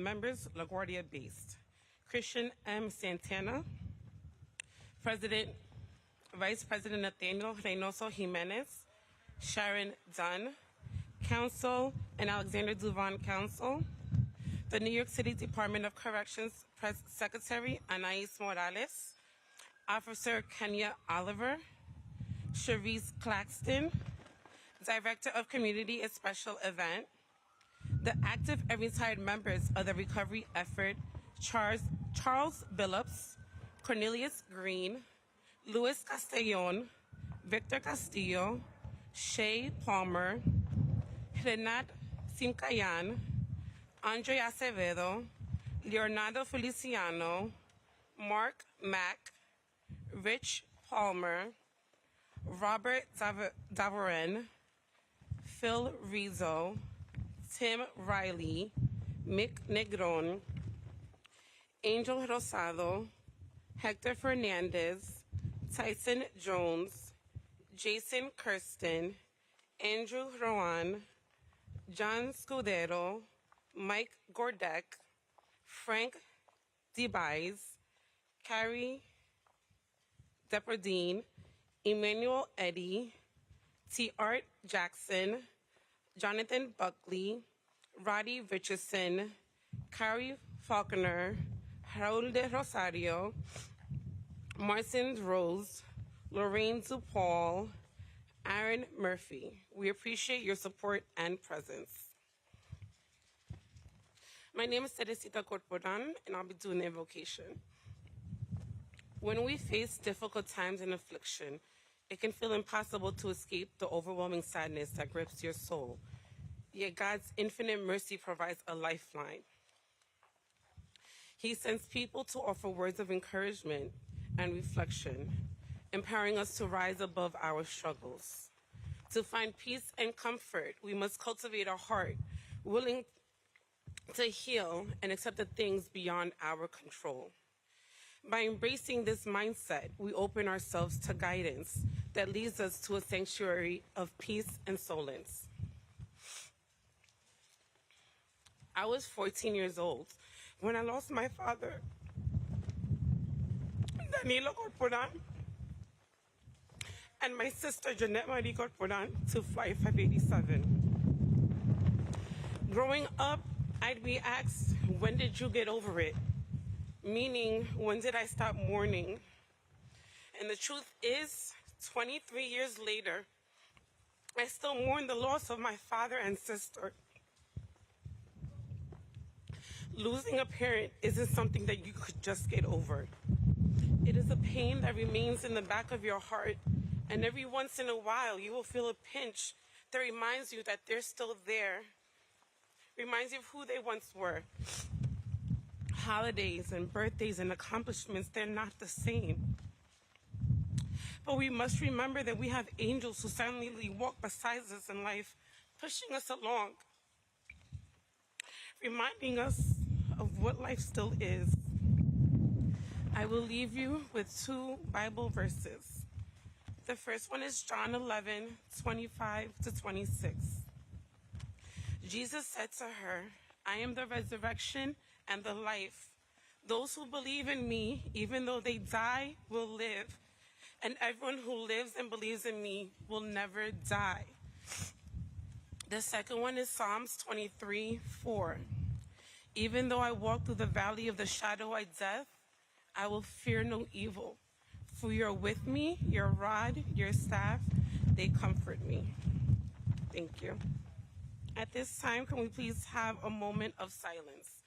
Members, LaGuardia based. Christian M. Santana. President, Vice President Nathaniel Reynoso Jimenez. Sharon Dunn. Counsel and Alexander Duvon Counsel. The New York City Department of Corrections Press Secretary Anais Morales. Officer Kenya Oliver. Cherise Claxton. Director of Community and Special Event. The active and retired members of the recovery effort, Charles Billups, Cornelius Green, Luis Castellon, Victor Castillo, Shay Palmer, Renat Simcayan, Andre Acevedo, Leonardo Feliciano, Mark Mack, Rich Palmer, Robert Davoren, Phil Rizzo, Tim Riley, Mick Negron, Angel Rosado, Hector Fernandez, Tyson Jones, Jason Kirsten, Andrew Rowan, John Scudero, Mike Gordek, Frank DeBise, Carrie Depardine, Emmanuel Eddy, T. Art Jackson, Jonathan Buckley, Roddy Richardson, Carrie Faulkner, Raul de Rosario, Marcin Rose, Lorraine DuPaul, Aaron Murphy. We appreciate your support and presence. My name is Teresita Corporan, and I'll be doing the invocation. When we face difficult times and affliction, it can feel impossible to escape the overwhelming sadness that grips your soul. Yet God's infinite mercy provides a lifeline. He sends people to offer words of encouragement and reflection, empowering us to rise above our struggles. To find peace and comfort, we must cultivate a heart willing to heal and accept the things beyond our control. By embracing this mindset, we open ourselves to guidance that leads us to a sanctuary of peace and solace. I was 14 years old when I lost my father, Danilo Corporan, and my sister, Jeanette Marie Corporan, to Flight 587. Growing up, I'd be asked, when did you get over it? Meaning, when did I stop mourning? And the truth is, 23 years later, I still mourn the loss of my father and sister. Losing a parent isn't something that you could just get over. It is a pain that remains in the back of your heart, and every once in a while you will feel a pinch that reminds you that they're still there, reminds you of who they once were. Holidays and birthdays and accomplishments, they're not the same. But we must remember that we have angels who silently walk beside us in life, pushing us along, reminding us of what life still is. I will leave you with 2 Bible verses. The first one is John 11:25-26. Jesus said to her, I am the resurrection and the life. Those who believe in me, even though they die, will live. And everyone who lives and believes in me will never die. The second one is Psalms 23:4. Even though I walk through the valley of the shadow of death, I will fear no evil. For you are with me, your rod, your staff, they comfort me. Thank you. At this time, can we please have a moment of silence?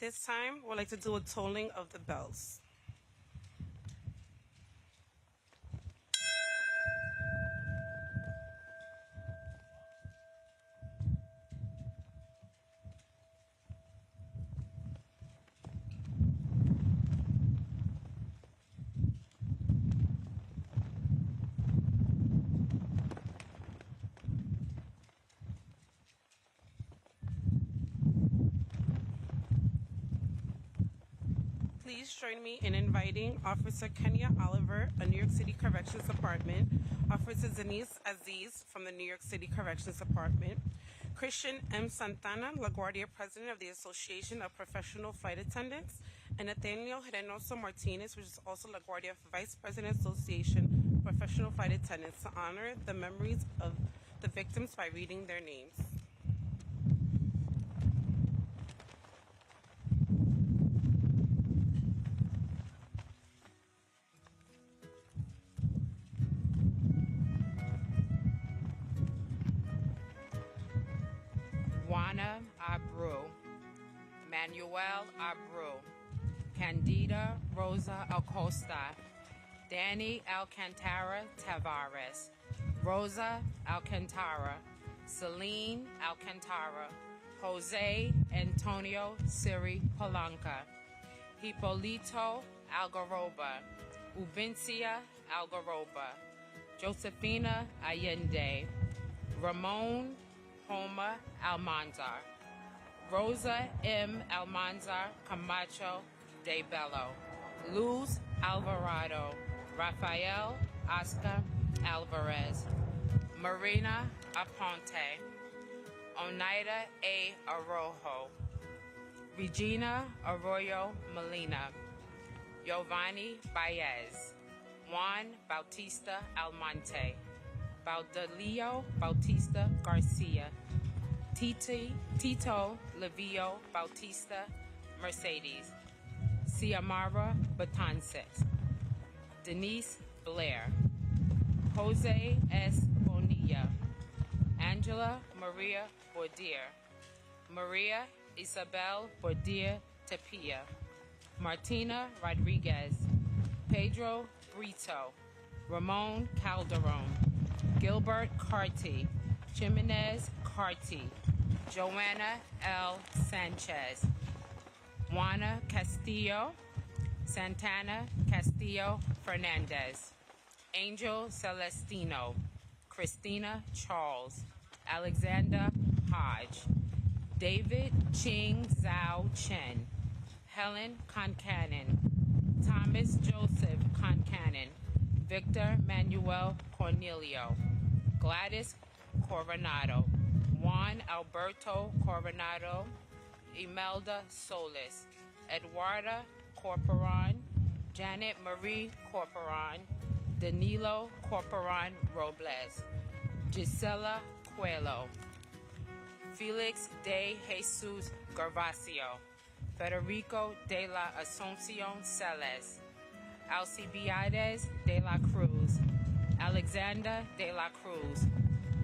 this time, we'd like to do a tolling of the bells. Please join me in inviting Officer Kenya Oliver, a New York City Corrections Department, Officer Denise Aziz from the New York City Corrections Department, Christian M. Santana, LaGuardia President of the Association of Professional Flight Attendants, and Nathaniel Reynoso Martinez, which is also LaGuardia Vice President Association of Professional Flight Attendants, to honor the memories of the victims by reading their names. Juana Abreu, Manuel Abreu, Candida Rosa Acosta, Danny Alcantara Tavares, Rosa Alcantara, Celine Alcantara, Jose Antonio Siri Palanca, Hipolito Algaroba, Ubincia Algaroba, Josefina Allende, Ramon Homa Almanzar, Rosa M. Almanzar Camacho de Bello, Luz Alvarado, Rafael Oscar Alvarez, Marina Aponte, Oneida A. Arrojo, Regina Arroyo Molina, Giovanni Baez, Juan Bautista Almonte, Baudilio Bautista Garcia, Tito Livio Bautista Mercedes, Xiomara Batances, Denise Blair, Jose S. Bonilla, Angela Maria Bordier, Maria Isabel Bordier Tapia, Martina Rodriguez, Pedro Brito, Ramon Calderon, Gilbert Carty, Jimenez Carty, Joanna L. Sanchez, Juana Castillo, Santana Castillo Fernandez, Angel Celestino, Christina Charles, Alexander Hodge, David Ching Zhao Chen, Helen Concanon, Thomas Joseph Concanon, Victor Manuel Cornelio, Gladys Coronado, Juan Alberto Coronado, Imelda Solis, Eduarda Corporan, Janet Marie Corporan, Danilo Corporan Robles, Gisela Coelho, Felix de Jesus Gervasio, Federico de la Asunción Celes, Alcibiades de la Cruz, Alexander de la Cruz,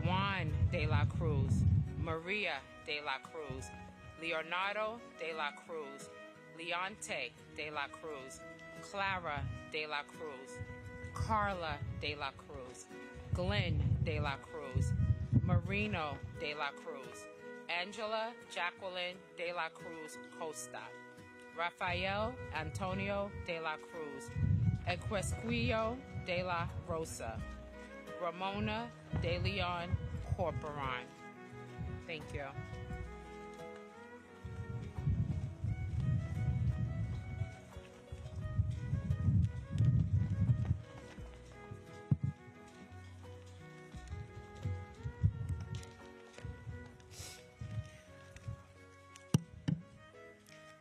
Juan de la Cruz, Maria de la Cruz, Leonardo de la Cruz, Leonte de la Cruz, Clara de la Cruz, Carla de la Cruz, Glenn de la Cruz, Marino de la Cruz, Angela Jacqueline de la Cruz Costa, Rafael Antonio de la Cruz, Equesquillo de la Rosa, Ramona de Leon Corporan. Thank you.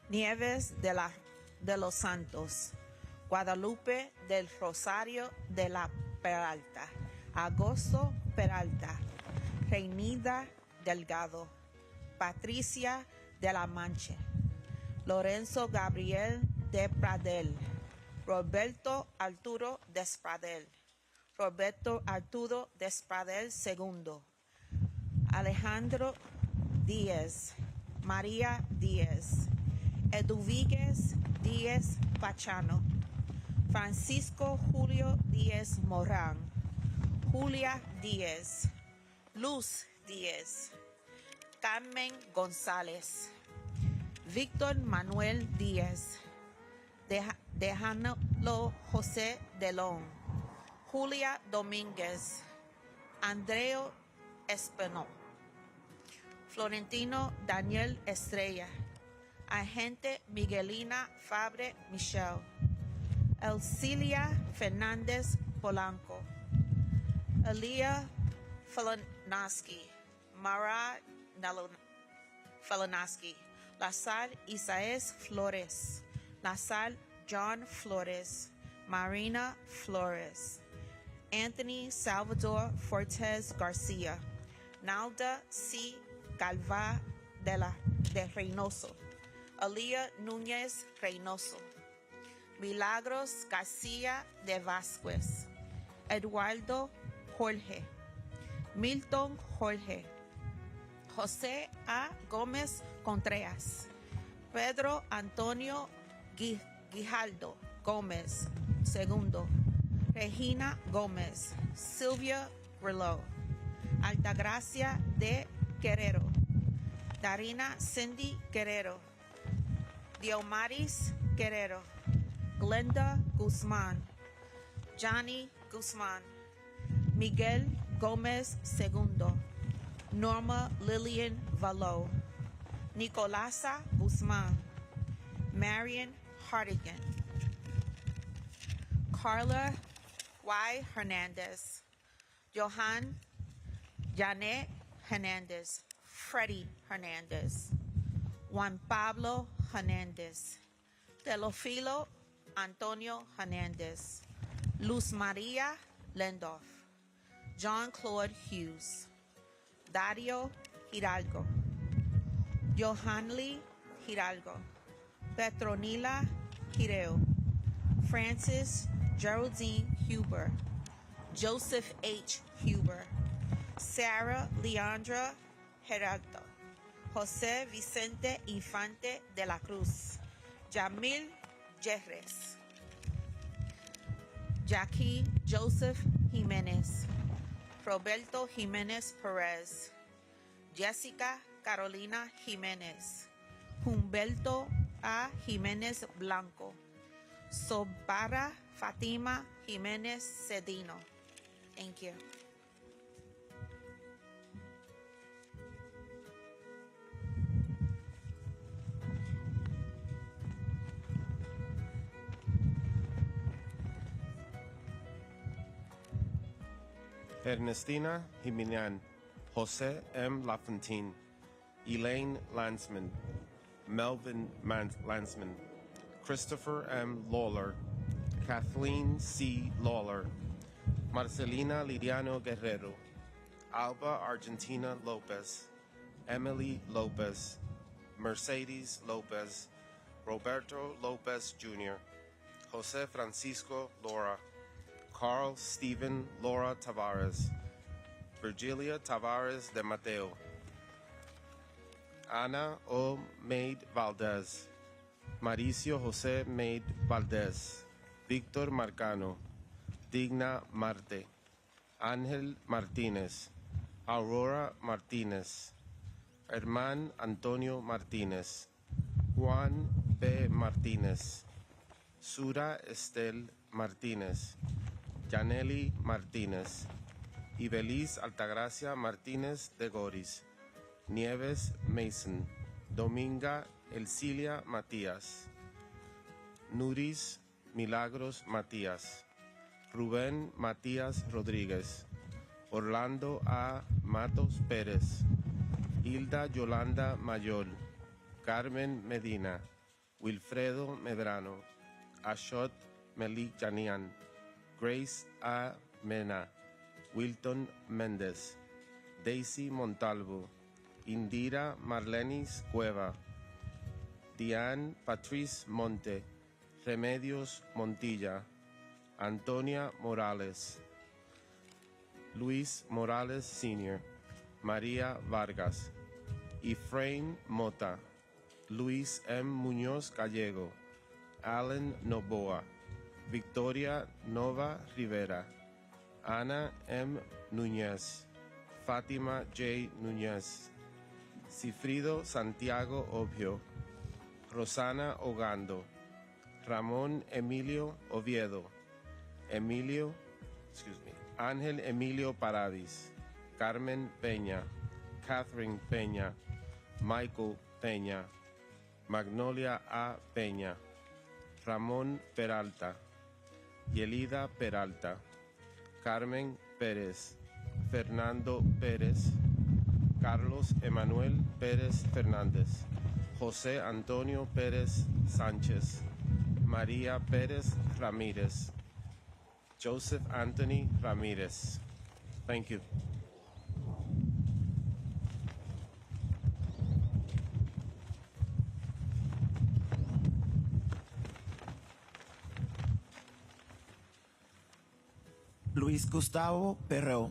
Nieves de los Santos, Guadalupe del Rosario de la Peralta, Agosto Peralta, Reinida Delgado, Patricia de la Manche, Lorenzo Gabriel de Pradel, Roberto Arturo Despradel, Roberto Arturo Despradel II, Alejandro Díez, María Díez, Eduvíguez Díez Pachano, Francisco Julio Díez Morán, Julia Díez, Luz Díez, Carmen González, Víctor Manuel Díez, Dejano José Delón, Julia Domínguez, Andreo Espinó, Florentino Daniel Estrella, Agente Miguelina Fabre Michel, Elcilia Fernández Polanco, Elia Felanaski, Mara Felanaski, Lazar Isaías Flores, Lazar John Flores, Marina Flores, Anthony Salvador Fortes Garcia, Nalda C. Calva de Reynoso, Elia Núñez Reynoso, Milagros García de Vázquez, Eduardo Jorge, Milton Jorge, José A. Gómez Contreras, Pedro Antonio Guijaldo Gómez II, Regina Gómez, Silvia Grillo, Altagracia de Guerrero, Darina Cindy Guerrero, Diomaris Guerrero, Glenda Guzman, Johnny Guzman, Miguel Gómez II, Norma Lillian Valo, Nicolasa Guzman, Marion Hartigan, Carla Y. Hernandez, Johan Janet Hernandez, Freddie Hernandez, Juan Pablo Hernandez, Teofilo Antonio Hernandez, Luz Maria Lendorf, John Claude Hughes, Dario Hidalgo, Johanly Hidalgo, Petronila Hireo, Francis Geraldine Huber, Joseph H. Huber, Sarah Leandra Geraldo, José Vicente Infante de la Cruz, Jamil Jerez, Jackie Joseph Jimenez, Roberto Jimenez Perez, Jessica Carolina Jimenez, Humberto A. Jimenez Blanco, Sobara Fatima Jimenez Cedino. Thank you. Ernestina Jiminian, Jose M. Lafontaine, Elaine Landsman, Melvin Landsman, Christopher M. Lawler, Kathleen C. Lawler, Marcelina Liriano Guerrero, Alba Argentina Lopez, Emily Lopez, Mercedes Lopez, Roberto Lopez Jr., Jose Francisco Lora, Carl Stephen Laura Tavares, Virgilia Tavares de Mateo, Ana O. Maid Valdez, Mauricio José Maid Valdez, Víctor Marcano, Digna Marte, Ángel Martínez, Aurora Martínez, Herman Antonio Martínez, Juan P. Martínez, Sura Estel Martínez, Yaneli Martínez, Ibeliz Altagracia Martínez de Goris, Nieves Mason, Dominga Elcilia Matías, Nuris Milagros Matías, Rubén Matías Rodríguez, Orlando A. Matos Pérez, Hilda Yolanda Mayol, Carmen Medina, Wilfredo Medrano, Ashot Melik Janian, Grace A. Mena, Wilton Méndez, Daisy Montalvo, Indira Marlenis Cueva, Diane Patrice Monte, Remedios Montilla, Antonia Morales, Luis Morales Sr., María Vargas, Efraín Mota, Luis M. Muñoz Gallego, Alan Noboa, Victoria Nova Rivera, Ana M. Núñez, Fátima J. Núñez, Cifrido Santiago Obio, Rosana Ogando, Ramón Emilio Oviedo, Ángel Emilio Paradis, Carmen Peña, Catherine Peña, Michael Peña, Magnolia A. Peña, Ramón Peralta, Yelida Peralta, Carmen Pérez, Fernando Pérez, Carlos Emanuel Pérez Fernández, José Antonio Pérez Sánchez, María Pérez Ramírez, Joseph Anthony Ramírez. Thank you. Luis Gustavo Perreau,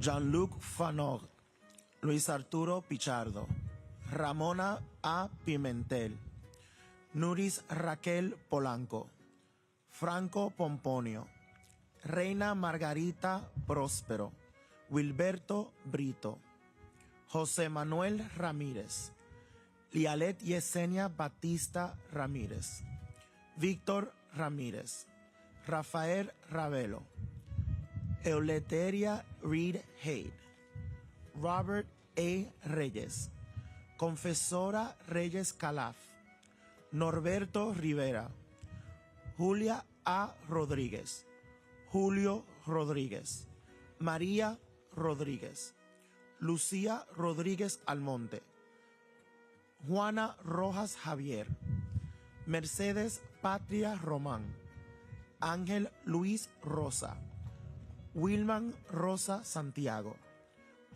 Jean-Luc Fanor, Luis Arturo Pichardo, Ramona A. Pimentel, Nuris Raquel Polanco, Franco Pomponio, Reina Margarita Próspero, Wilberto Brito, José Manuel Ramírez, Lialet Yesenia Batista Ramírez, Víctor Ramírez, Rafael Ravelo, Euleteria Reed Hade, Robert A. Reyes, Confesora Reyes Calaf, Norberto Rivera, Julia A. Rodríguez, Julio Rodríguez, María Rodríguez, Lucía Rodríguez Almonte, Juana Rojas Javier, Mercedes Patria Román, Ángel Luis Rosa, Wilman Rosa Santiago,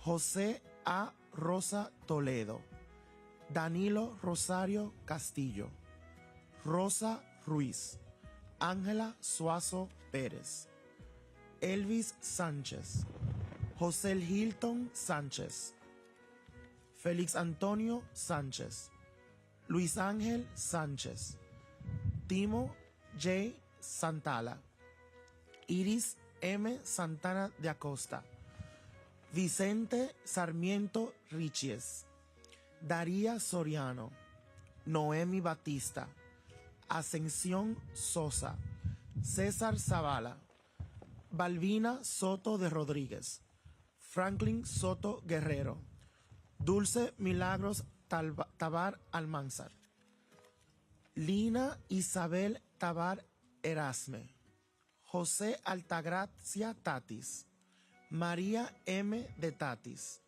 José A. Rosa Toledo, Danilo Rosario Castillo, Rosa Ruiz, Ángela Suazo Pérez, Elvis Sánchez, José Hilton Sánchez, Félix Antonio Sánchez, Luis Ángel Sánchez, Timo J. Santala, Iris M. Santana de Acosta, Vicente Sarmiento Richies, Daría Soriano, Noemi Batista, Ascensión Sosa, César Zavala, Balbina Soto de Rodríguez, Franklin Soto Guerrero, Dulce Milagros Tabar Almanzar, Lina Isabel Tabar Erasme, José Altagracia Tatis, María M. de Tatis,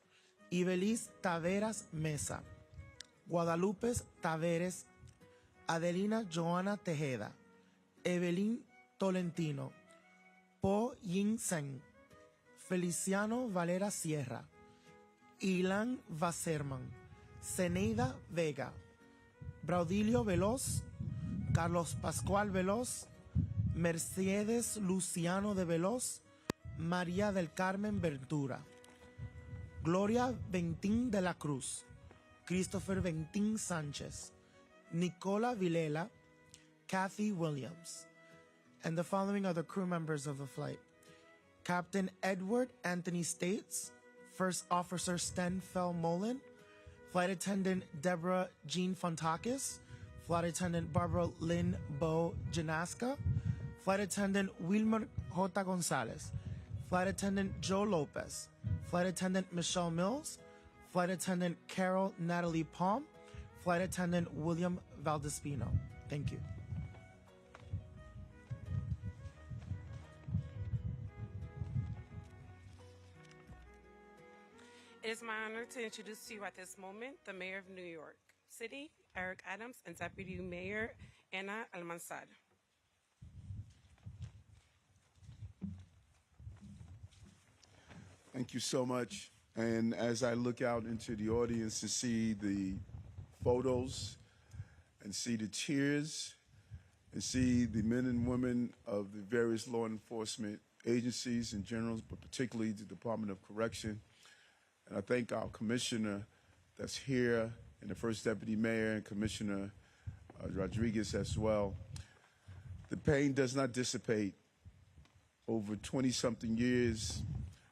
Ibeliz Taveras Mesa, Guadalupe Taveres, Adelina Joana Tejeda, Evelyn Tolentino, Po Yin Seng, Feliciano Valera Sierra, Ilan Vasserman, Zeneida Vega, Braudilio Veloz, Carlos Pascual Veloz, Mercedes Luciano de Veloz, María del Carmen Ventura, Gloria Ventín de la Cruz, Christopher Ventín Sánchez, Nicola Vilela, Kathy Williams. And the following are the crew members of the flight: Captain Edward Anthony States, First Officer Sten Fell Mullen, Flight Attendant Deborah Jean Fontakis, Flight Attendant Barbara Lynn Bo Janaska, Flight Attendant Wilmer J. Gonzalez, Flight Attendant Joe Lopez, Flight Attendant Michelle Mills, Flight Attendant Carol Natalie Palm, Flight Attendant William Valdespino. Thank you. It is my honor to introduce to you at this moment the Mayor of New York City, Eric Adams, and Deputy Mayor Ana Almanzar. Thank you so much. And as I look out into the audience to see the photos and see the tears and see the men and women of the various law enforcement agencies in general, but particularly the Department of Correction, and I thank our commissioner that's here and the First Deputy Mayor and Commissioner Rodriguez as well. The pain does not dissipate. Over 20-something years,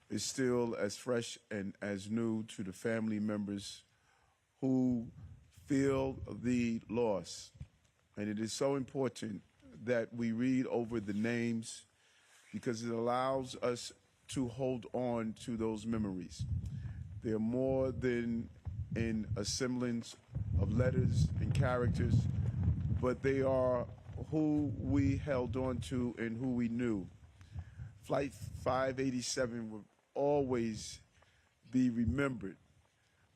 is still as fresh and as new to the family members who feel the loss. And it is so important that we read over the names because it allows us to hold on to those memories. They're more than in a semblance of letters and characters, but they are who we held on to and who we knew. Flight 587 will always be remembered.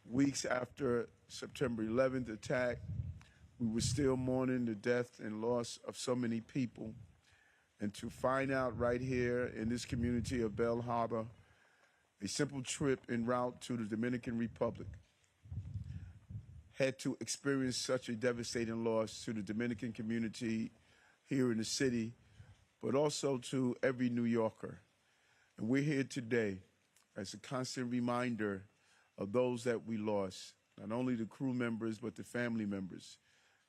Weeks after September 11th attack, we were still mourning the death and loss of so many people. And to find out right here in this community of Bell Harbor, a simple trip en route to the Dominican Republic had to experience such a devastating loss to the Dominican community here in the city, but also to every New Yorker. And we're here today as a constant reminder of those that we lost, not only the crew members, but the family members.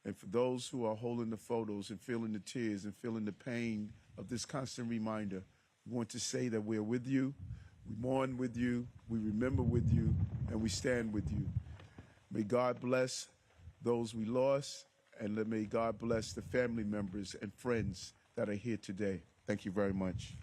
And for those who are holding the photos and feeling the tears and feeling the pain of this constant reminder, we want to say that we're with you, we mourn with you, we remember with you, and we stand with you. May God bless those we lost, and may God bless the family members and friends that are here today. Thank you very much.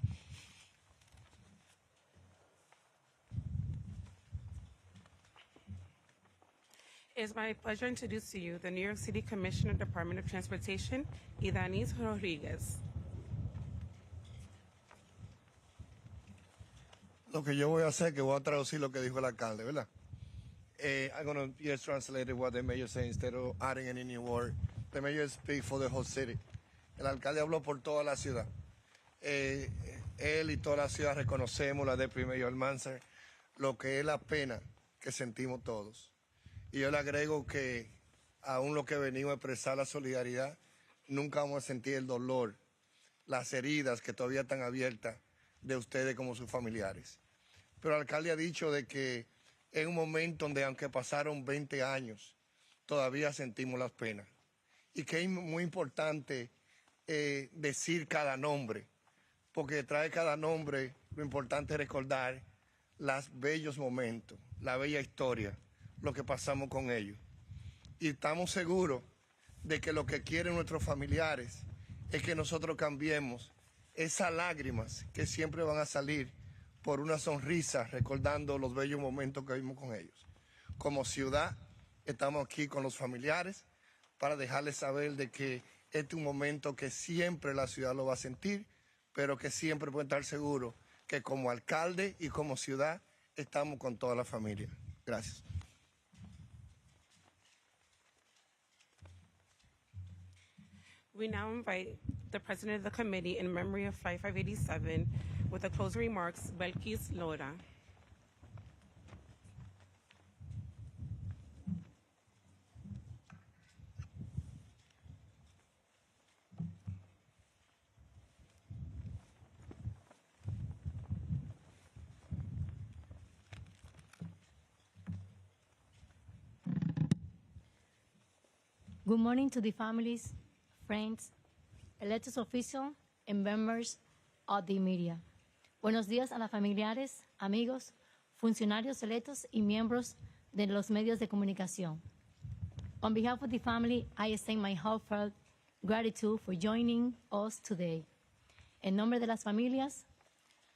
It is my pleasure to introduce to you the New York City Commissioner, Department of Transportation, Idanis Rodriguez. Lo que yo voy a hacer, que voy a traducir lo que dijo el alcalde, ¿verdad? I'm going to just translate what the mayor said instead of adding any new word. The mayor speak for the whole city. El alcalde habló por toda la ciudad. Él y toda la ciudad reconocemos, la Deputy Mayor Almanzar, lo que es la pena que sentimos todos. Y yo le agrego que, aún lo que venimos a expresar la solidaridad, nunca vamos a sentir el dolor, las heridas que todavía están abiertas de ustedes como sus familiares. Pero el alcalde ha dicho de que es un momento donde, aunque pasaron 20 años, todavía sentimos las penas. Y que es muy importante decir cada nombre, porque detrás de cada nombre lo importante es recordar los bellos momentos, la bella historia, lo que pasamos con ellos. Y estamos seguros de que lo que quieren nuestros familiares es que nosotros cambiemos esas lágrimas que siempre van a salir por una sonrisa recordando los bellos momentos que vimos con ellos. Como ciudad estamos aquí con los familiares para dejarles saber de que este es un momento que siempre la ciudad lo va a sentir, pero que siempre pueden estar seguros que como alcalde y como ciudad estamos con toda la familia. Gracias. We now invite the President of the Committee in memory of Flight 587 with the closing remarks, Belkis Lora. Good morning to the families, friends, elected officials, and members of the media. Buenos días a las familiares, amigos, funcionarios electos y miembros de los medios de comunicación. On behalf of the family, I extend my heartfelt gratitude for joining us today. En nombre de las familias,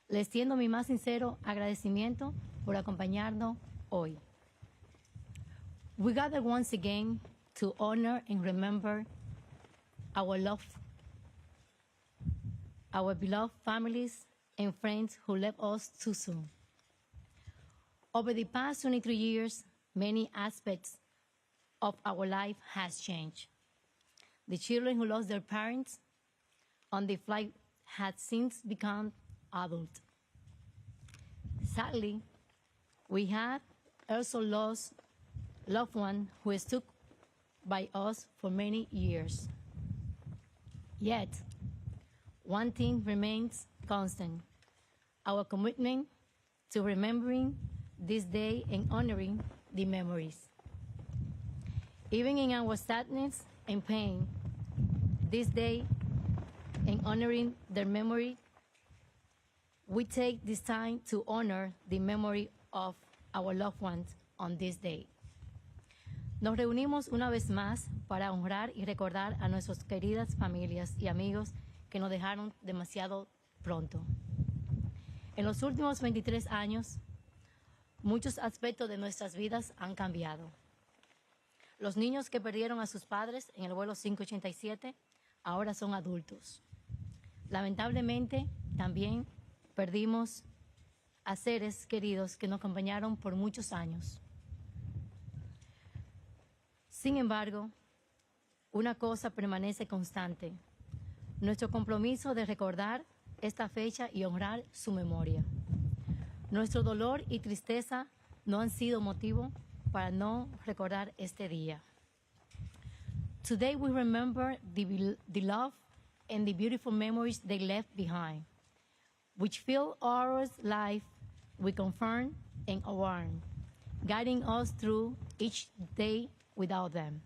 les extiendo mi más sincero agradecimiento por acompañarnos hoy. We gather once again to honor and remember our beloved families and friends who left us too soon. Over the past 23 years, many aspects of our life has changed. The children who lost their parents on the flight had since become adults. Sadly, we had also lost loved ones who stuck by us for many years. Yet, one thing remains constant: our commitment to remembering this day and honoring the memories. Even in our sadness and pain, this day, in honoring their memory, we take this time to honor the memory of our loved ones on this day. Nos reunimos una vez más para honrar y recordar a nuestras queridas familias y amigos que nos dejaron demasiado pronto. En los últimos 23 años, muchos aspectos de nuestras vidas han cambiado. Los niños que perdieron a sus padres en el vuelo 587 ahora son adultos. Lamentablemente, también perdimos a seres queridos que nos acompañaron por muchos años. Sin embargo, una cosa permanece constante: nuestro compromiso de recordar esta fecha y honrar su memoria. Nuestro dolor y tristeza no han sido motivo para no recordar este día. Today we remember the love and the beautiful memories they left behind, which fill our life with comfort and awareness, guiding us through each day without them.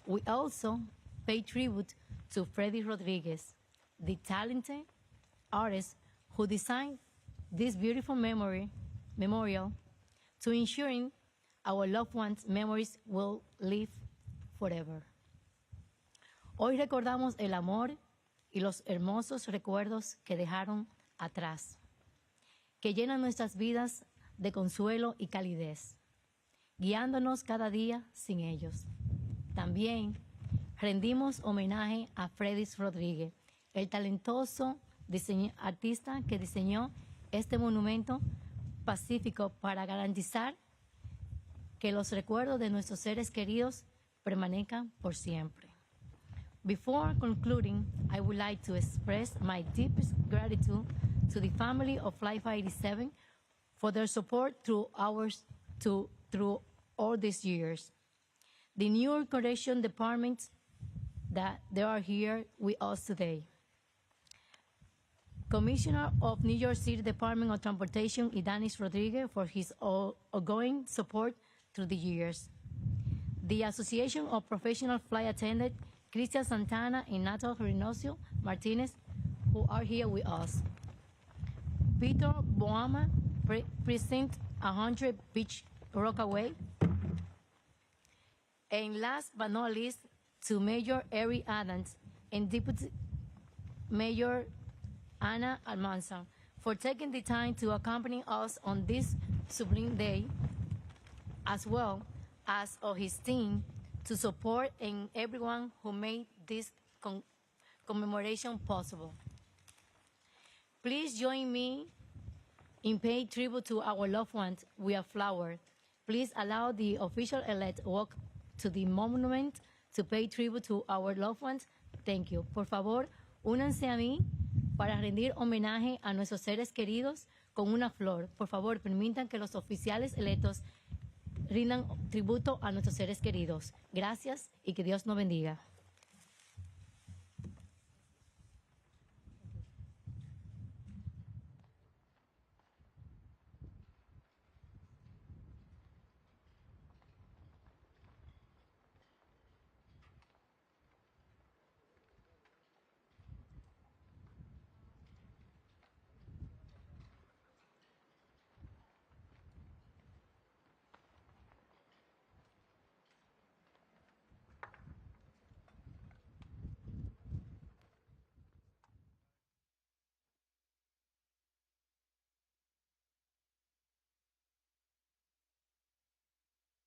We also pay tribute to Freddy Rodriguez, the talented artist who designed this beautiful memorial to ensuring our loved ones' memories will live forever. Hoy recordamos el amor y los hermosos recuerdos que dejaron atrás, que llenan nuestras vidas de consuelo y calidez, guiándonos cada día sin ellos. También rendimos homenaje a Freddy Rodríguez, el talentoso artista que diseñó este monumento pacífico para garantizar que los recuerdos de nuestros seres queridos permanezcan por siempre. Before concluding, I would like to express my deepest gratitude to the family of Flight 587 for their support through all these years. The new correction departments that they are here with us today. Commissioner of New York City Department of Transportation, Idanis Rodriguez, for his ongoing support through the years. The Association of Professional Flight Attendants, Cristian Santana and Natal Reynoso Martinez, who are here with us. Peter Boama, Precinct 100 Beach Rockaway. And last but not least, to Mayor Eric Adams and Deputy Mayor Anna Almanza for taking the time to accompany us on this sublime day, as well as of his team to support and everyone who made this commemoration possible. Please join me in paying tribute to our loved ones with a flower. Please allow the official elect walk to the monument to pay tribute to our loved ones. Thank you. Por favor, únanse a mí para rendir homenaje a nuestros seres queridos con una flor. Por favor, permitan que los oficiales electos rindan tributo a nuestros seres queridos. Gracias y que Dios nos bendiga.